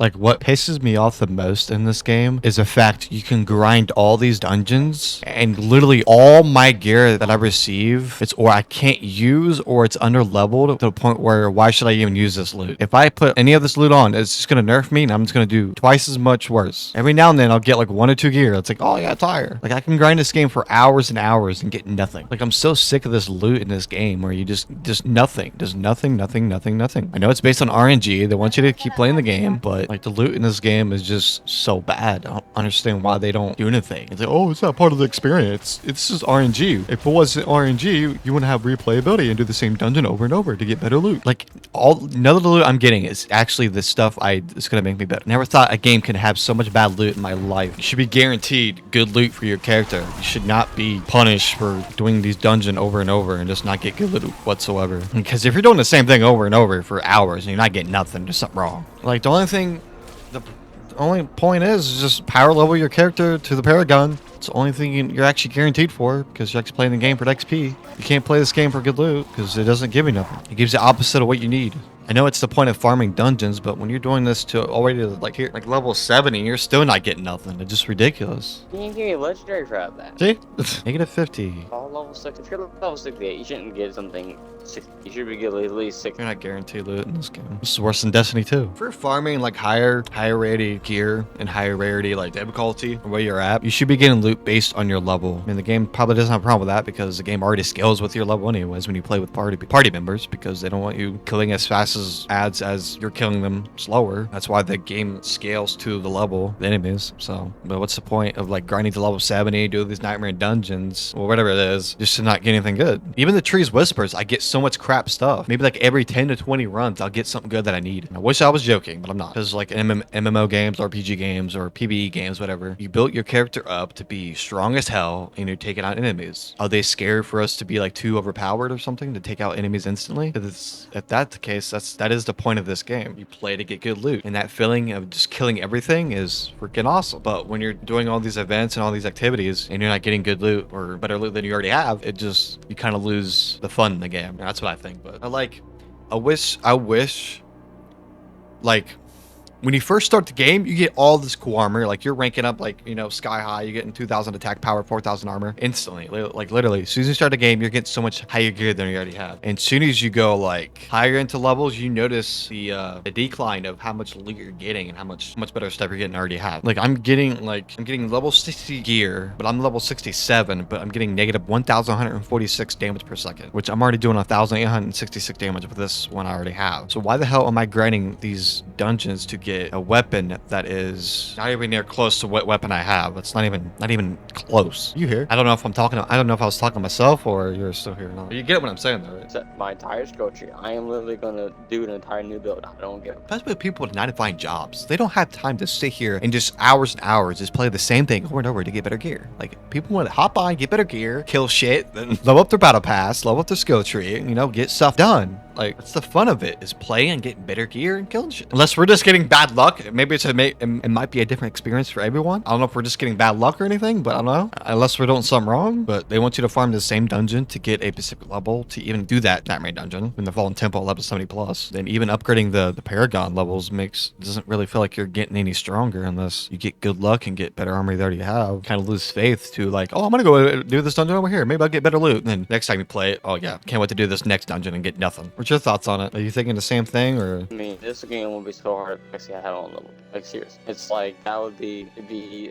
Like, what pisses me off the most in this game is the fact you can grind all these dungeons and literally all my gear that I receive, it's or I can't use or it's under leveled to the point where why should I even use this loot? If I put any of this loot on, it's just gonna nerf me and I'm just gonna do twice as much worse. Every now and then I'll get like 1 or 2 gear. It's like, oh yeah, tire. Like I can grind this game for hours and hours and get nothing. Like I'm so sick of this loot in this game where you just nothing. Just nothing. I know it's based on RNG. They want you to keep playing the game, but like the loot in this game is just so bad. I don't understand why they don't do anything. It's like, oh, it's not part of the experience. It's just RNG. If it wasn't RNG, you wouldn't have replayability and do the same dungeon over and over to get better loot. Like none of the loot I'm getting is actually the stuff it's gonna make me better. Never thought a game could have so much bad loot in my life. You should be guaranteed good loot for your character. You should not be punished for doing these dungeons over and over and just not get good loot whatsoever. Because if you're doing the same thing over and over for hours and you're not getting nothing, there's something wrong. Like the only point is just power level your character to the Paragon. It's the only thing you're actually guaranteed for because you're actually playing the game for XP. You can't play this game for good loot because it doesn't give you nothing. It gives you the opposite of what you need. I know it's the point of farming dungeons, but when you're doing this to already like here, like level 70, you're still not getting nothing. It's just ridiculous. You can get a legendary for that. See? Negative 50. All level 6. If you're level 68, you shouldn't get something 60. You should be getting at least 60. You're not guaranteed loot in this game. This is worse than Destiny 2. If you're farming like higher rarity gear and higher rarity like difficulty where you're at, you should be getting loot based on your level. I mean, the game probably doesn't have a problem with that because the game already scales with your level anyways when you play with party members because they don't want you killing as fast as adds as you're killing them slower. That's why the game scales to the level the enemies. So, but what's the point of like grinding to level 70, do these nightmare dungeons or whatever it is, just to not get anything good? Even the Tree's Whispers, I get so much crap stuff. Maybe like every 10 to 20 runs, I'll get something good that I need. I wish I was joking, but I'm not. Because like MMO games, RPG games, or PvE games, whatever, you built your character up to be strong as hell and you're taking out enemies. Are they scared for us to be like too overpowered or something to take out enemies instantly? If that's the case, that is the point of this game. You play to get good loot, and that feeling of just killing everything is freaking awesome. But when you're doing all these events and all these activities and you're not getting good loot or better loot than you already have, you kind of lose the fun in the game. That's what I think. But I wish like when you first start the game, you get all this cool armor. Like you're ranking up like, you know, sky high. You're getting 2,000 attack power, 4,000 armor instantly. Like literally, as soon as you start the game, you're getting so much higher gear than you already have. And as soon as you go like higher into levels, you notice the decline of how much loot you're getting and how much better stuff you're getting already have. Like I'm getting level 60 gear, but I'm level 67, but I'm getting negative 1,146 damage per second, which I'm already doing 1,866 damage with this one I already have. So why the hell am I grinding these dungeons to get a weapon that is not even near close to what weapon I have? It's not even close. You here? I don't know if I was talking to myself or you're still here or not. You get what I'm saying though, right? Set my entire skill tree. I am literally gonna do an entire new build. I don't get it. That's what people with 9-to-5 jobs. They don't have time to sit here and just hours and hours just play the same thing over and over to get better gear. Like people want to hop on, get better gear, kill shit, then level up their battle pass, level up their skill tree, and, you know, get stuff done. Like that's the fun of it, is playing and getting better gear and killing shit. Unless we're just getting bad luck. Maybe it might be a different experience for everyone. I don't know if we're just getting bad luck or anything, but I don't know. Unless we're doing something wrong. But they want you to farm the same dungeon to get a specific level to even do that nightmare dungeon in the Fallen Temple level 70 plus. Then even upgrading the Paragon levels doesn't really feel like you're getting any stronger unless you get good luck and get better armor you already have. Kind of lose faith to like, oh, I'm gonna go do this dungeon over here. Maybe I'll get better loot. And then next time you play it, oh yeah, can't wait to do this next dungeon and get nothing. What's your thoughts on it? Are you thinking the same thing or? I mean, this game will be so hard if I had on level. Like serious. It's like that would be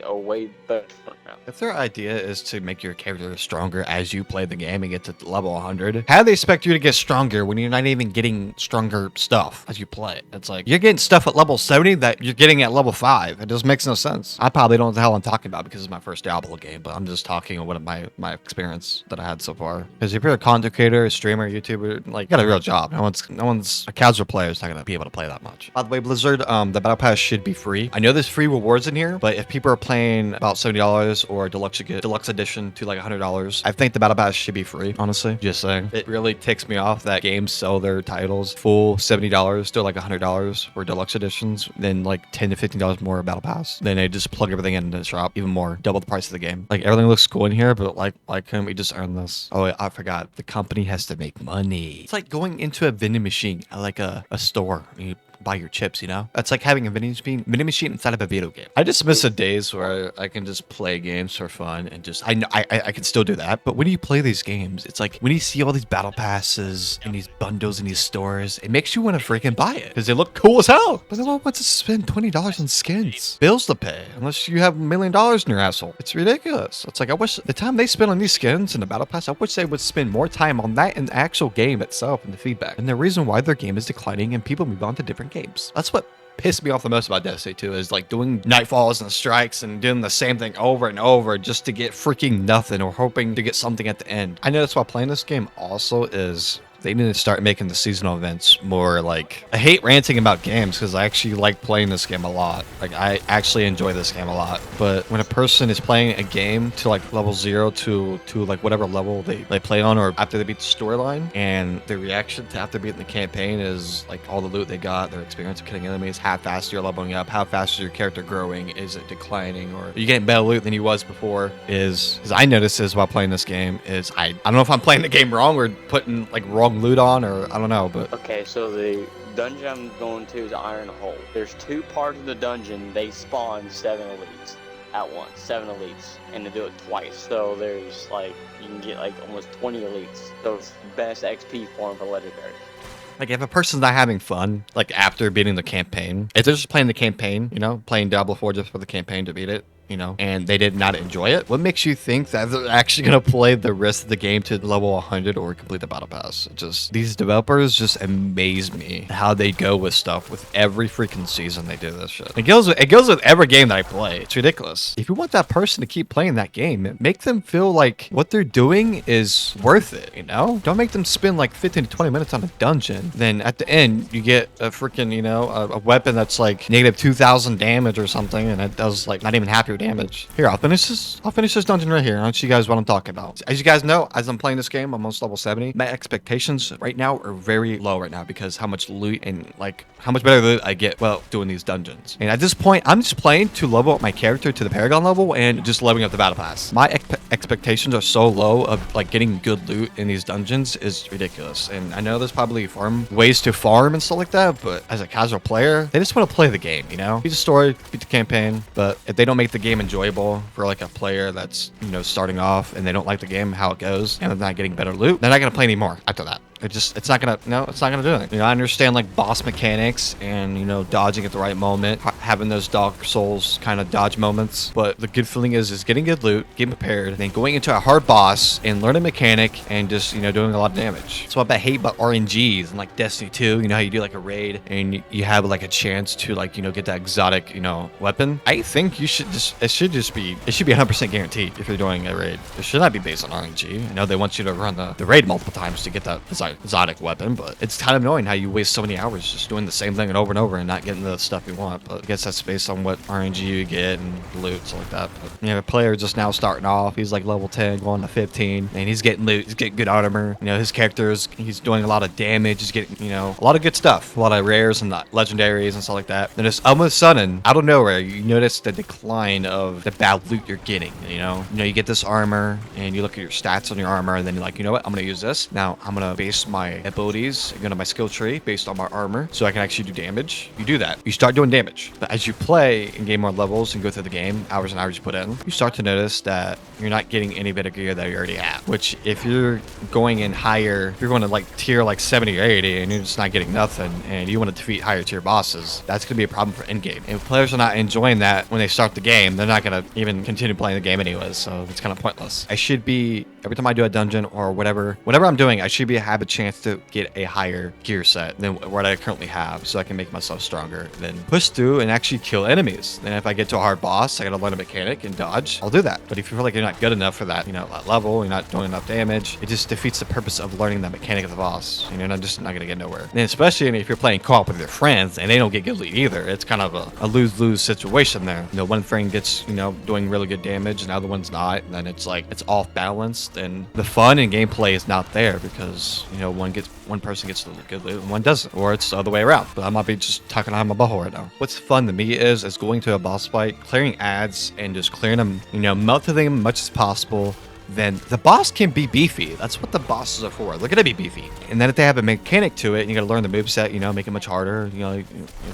a way better fun now. If their idea is to make your character stronger as you play the game and get to level 100, how do they expect you to get stronger when you're not even getting stronger stuff as you play? It's like you're getting stuff at level 70 that you're getting at level 5. It just makes no sense. I probably don't know what the hell I'm talking about because it's my first Diablo game, but I'm just talking about my experience that I had so far. Because if you're a content creator, a streamer, YouTuber, like you got a real job. No one's a casual player is not gonna be able to play that much. By the way, Blizzard, the battle pass should be free. I know there's free rewards in here, but if people are playing about $70 or deluxe edition to like $100, I think the battle pass should be free. Honestly, just saying. It really ticks me off that games sell their titles full $70 to like $100 for deluxe editions, then like $10 to $15 more battle pass. Then they just plug everything in the shop even more, double the price of the game. Like everything looks cool in here, but like why couldn't we just earn this? Oh, I forgot. The company has to make money. It's like going into a vending machine at like a store. You buy your chips, you know? That's like having a vending machine inside of a video game. I just miss the days where I can just play games for fun and just, I know I can still do that. But when you play these games, it's like when you see all these battle passes and these bundles in these stores, it makes you want to freaking buy it because they look cool as hell. But then what wants to spend $20 on skins? Bills to pay, unless you have $1 million in your asshole. It's ridiculous. It's like, I wish the time they spend on these skins and the battle pass, I wish they would spend more time on that in the actual game itself and the feedback. And the reason why their game is declining and people move on to different games. That's what pissed me off the most about Destiny 2 is like doing nightfalls and strikes and doing the same thing over and over just to get freaking nothing or hoping to get something at the end. I noticed while playing this game also is they need to start making the seasonal events more like, I hate ranting about games because I actually like playing this game a lot. Like I actually enjoy this game a lot. But when a person is playing a game to like level 0 to like whatever level they play on, or after they beat the storyline, and their reaction to after beating the campaign is like all the loot they got, their experience of killing enemies, how fast you're leveling up, how fast is your character growing, is it declining, or are you getting better loot than you was before, is I noticed is while playing this game is I don't know if I'm playing the game wrong or putting like wrong loot on, or I don't know, but Okay, so the dungeon I'm going to is Iron Hole. There's 2 parts of the dungeon. They spawn 7 elites at once, 7 elites, and they do it twice. So there's like, you can get like almost 20 elites. So it's the best XP form for legendary. like if a person's not having fun, like after beating the campaign, if they're just playing the campaign, you know, playing Diablo 4 just for the campaign to beat it, you know, and they did not enjoy it, what makes you think that they're actually going to play the rest of the game to level 100 or complete the battle pass? Just, these developers just amaze me how they go with stuff with every freaking season they do this shit. It goes with every game that I play. It's ridiculous. If you want that person to keep playing that game, make them feel like what they're doing is worth it, you know? Don't make them spend like 15 to 20 minutes on a dungeon. Then at the end, you get a freaking, you know, a weapon that's like negative 2,000 damage or something, and it does like not even half your damage. Here, I'll finish this dungeon right here. I'll show you guys what I'm talking about. As you guys know, as I'm playing this game, I'm almost level 70. My expectations right now are very low right now because how much loot and like how much better loot I get while doing these dungeons. And at this point, I'm just playing to level up my character to the Paragon level and just leveling up the battle pass. My expectations are so low of like getting good loot in these dungeons is ridiculous. And I know there's probably ways to farm and stuff like that, but as a casual player, they just want to play the game, you know? Beat the story, beat the campaign, but if they don't make the game enjoyable for like a player that's, you know, starting off and they don't like the game, how it goes, and they're not getting better loot, they're not going to play anymore after that. It's not gonna do it. You know, I understand like boss mechanics and, you know, dodging at the right moment, having those Dark Souls kind of dodge moments. But the good feeling is getting good loot, getting prepared, then going into a hard boss and learning mechanic and just, you know, doing a lot of damage. So what I hate about RNGs and like Destiny 2, you know how you do like a raid and you have like a chance to like, you know, get that exotic, you know, weapon. I think it should be 100% guaranteed if you're doing a raid. It should not be based on RNG. I know they want you to run the raid multiple times to get that exotic weapon, but it's kind of annoying how you waste so many hours just doing the same thing and over and not getting the stuff you want. But I guess that's based on what RNG you get and loot, stuff like that. But, you know, a player just now starting off, he's like level 10 going to 15 and he's getting loot, he's getting good armor, you know, his he's doing a lot of damage, he's getting, you know, a lot of good stuff, a lot of rares and legendaries and stuff like that. Then just all of a sudden, out of nowhere, you notice the decline of the bad loot you're getting. You know, you get this armor and you look at your stats on your armor and then you're like, you know what, I'm gonna use this. Now I'm gonna base my abilities, go to my skill tree based on my armor so I can actually do damage. You do that, you start doing damage. But as you play and gain more levels and go through the game, hours and hours you put in, you start to notice that you're not getting any better gear that you already have. Which if you're going in higher, if you're going to like tier like 70 or 80 and you're just not getting nothing and you want to defeat higher tier bosses, that's going to be a problem for endgame. If players are not enjoying that when they start the game, they're not going to even continue playing the game anyways, so it's kind of pointless. I should be, every time I do a dungeon or whatever I'm doing, I should have a chance to get a higher gear set than what I currently have so I can make myself stronger, then push through and actually kill enemies. Then if I get to a hard boss, I gotta learn a mechanic and dodge, I'll do that. But if you feel like you're not good enough for that, you know, that level, you're not doing enough damage, it just defeats the purpose of learning the mechanic of the boss. You know, you're just not gonna get nowhere. And especially if you're playing co-op with your friends and they don't get good loot either, it's kind of a lose-lose situation there. You know, one friend gets, you know, doing really good damage and the other one's not, and then it's like, it's off balanced and the fun and gameplay is not there because, you know, one person gets the good loot and one doesn't, or it's the other way around. But I might be just talking out of my butthole right now. What's fun to me is going to a boss fight, clearing ads and just clearing them, you know, melting them as much as possible, then the boss can be beefy. That's what the bosses are for. They're gonna be beefy. And then if they have a mechanic to it, and you gotta learn the moveset, you know, make it much harder. You know, you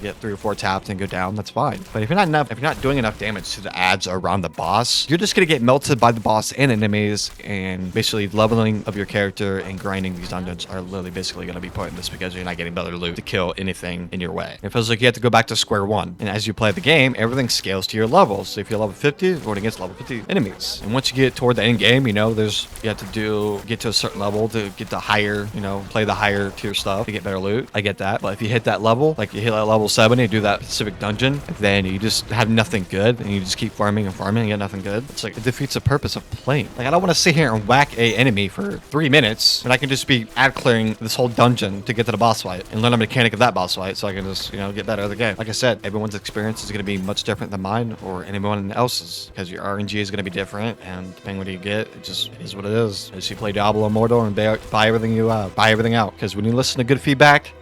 get 3 or 4 taps and go down. That's fine. But if you're not doing enough damage to the ads around the boss, you're just gonna get melted by the boss and enemies. And basically, leveling of your character and grinding these dungeons are literally basically gonna be pointless because you're not getting better loot to kill anything in your way. It feels like you have to go back to square one. And as you play the game, everything scales to your levels. So if you're level 50, you're going against level 50 enemies. And once you get toward the end game, you know, you have to get to a certain level to get the higher, you know, play the higher tier stuff to get better loot. I get that. But if you hit that level, like you hit that level 70, you do that specific dungeon, then you just have nothing good and you just keep farming and farming and get nothing good. It's like it defeats the purpose of playing. Like I don't want to sit here and whack a enemy for 3 minutes and I can just be ad clearing this whole dungeon to get to the boss fight and learn a mechanic of that boss fight so I can just, you know, get better at the game. Like I said, everyone's experience is going to be much different than mine or anyone else's because your RNG is going to be different and depending on what you get, it just is what it is. As you play Diablo Immortal and buy everything buy everything out because when you listen to good feedback,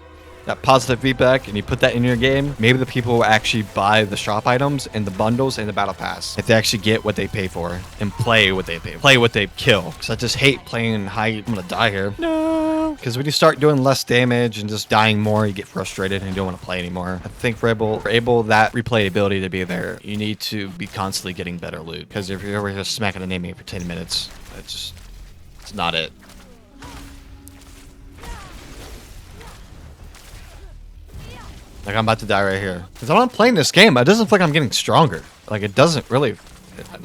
that positive feedback, and you put that in your game, maybe the people will actually buy the shop items and the bundles and the battle pass if they actually get what they pay for and play what they kill. Because I just hate playing high. I'm gonna die here. No. Because when you start doing less damage and just dying more, you get frustrated and you don't want to play anymore. I think for able that replayability to be there, you need to be constantly getting better loot. Because if you're over here smacking an enemy for 10 minutes, it's not it. Like, I'm about to die right here. Because I'm not playing this game, it doesn't feel like I'm getting stronger. Like, it doesn't really,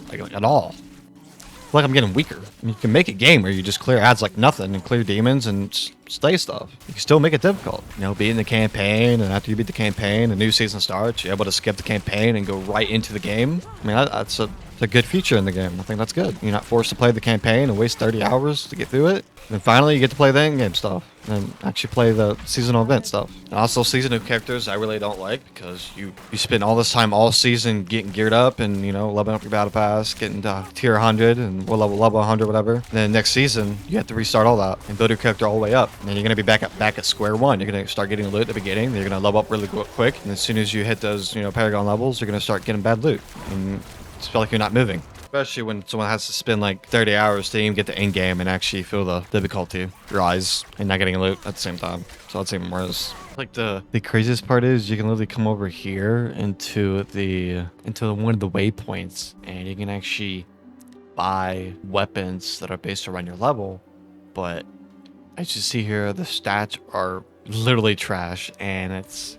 like at all. I feel like I'm getting weaker. I mean, you can make a game where you just clear ads like nothing and clear demons and stay stuff. You can still make it difficult. You know, beating the campaign, and after you beat the campaign, the new season starts, you're able to skip the campaign and go right into the game. I mean, that's a good feature in the game. I think that's good. You're not forced to play the campaign and waste 30 hours to get through it. And finally, you get to play the in-game stuff and actually play the seasonal event stuff. And also, seasonal characters I really don't like because you spend all this time all season getting geared up and, you know, leveling up your battle pass, getting to tier 100 and level 100, whatever. And then next season, you have to restart all that and build your character all the way up. And then you're going to be back at square one. You're going to start getting loot at the beginning. Then you're going to level up really quick. And as soon as you hit those, you know, Paragon levels, you're going to start getting bad loot. And it's feel like you're not moving. Especially when someone has to spend like 30 hours to even get the end game and actually feel the difficulty rise and not getting loot at the same time. So that's even worse. Like the craziest part is you can literally come over here into one of the waypoints and you can actually buy weapons that are based around your level. But as you see here, the stats are literally trash and it's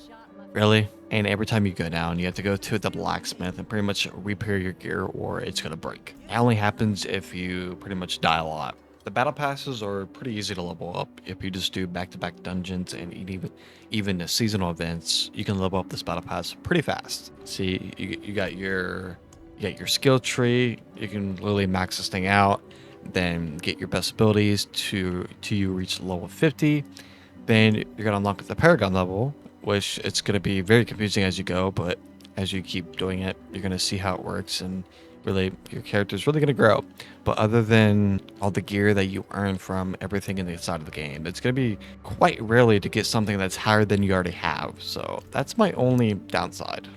really. And every time you go down, you have to go to the blacksmith and pretty much repair your gear or it's going to break. It only happens if you pretty much die a lot. The battle passes are pretty easy to level up. If you just do back-to-back dungeons and even the seasonal events, you can level up this battle pass pretty fast. See, you got your skill tree. You can literally max this thing out, then get your best abilities to you reach level 50. Then you're going to unlock the Paragon level, which it's going to be very confusing as you go, but as you keep doing it, you're going to see how it works and really your character is really going to grow. But other than all the gear that you earn from everything in the side of the game, it's going to be quite rarely to get something that's higher than you already have. So that's my only downside.